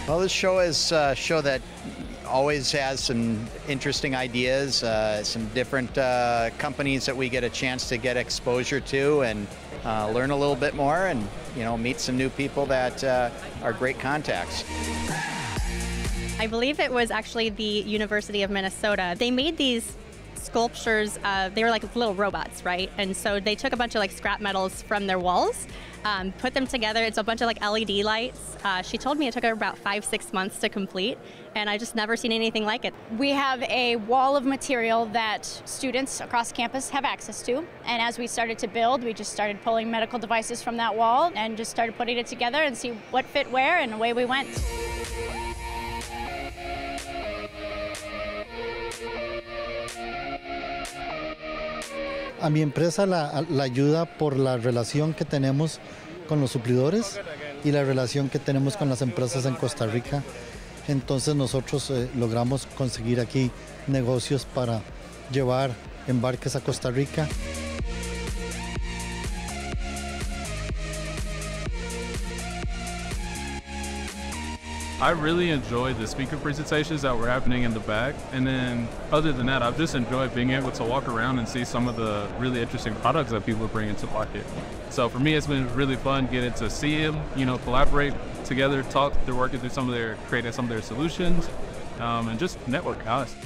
Well, this show is a show that always has some interesting ideas, some different companies that we get a chance to get exposure to and learn a little bit more, and meet some new people that are great contacts. I believe it was actually the University of Minnesota. They made these sculptures. They were like little robots, right? And so they took a bunch of like scrap metals from their walls, put them together. It's a bunch of like LED lights. She told me it took her about 5-6 months to complete, and I just never seen anything like it. We have a wall of material that students across campus have access to, and as we started to build, we just started pulling medical devices from that wall and just started putting it together and see what fit where, and away we went. A mi empresa la ayuda por la relación que tenemos con los suplidores y la relación que tenemos con las empresas en Costa Rica. Entonces nosotros logramos conseguir aquí negocios para llevar embarques a Costa Rica. I really enjoyed the speaker presentations that were happening in the back. And then other than that, I've just enjoyed being able to walk around and see some of the really interesting products that people are bringing to market. So for me, it's been really fun getting to see them, collaborate together, talk, they're working through creating some of their solutions, and just network, honestly.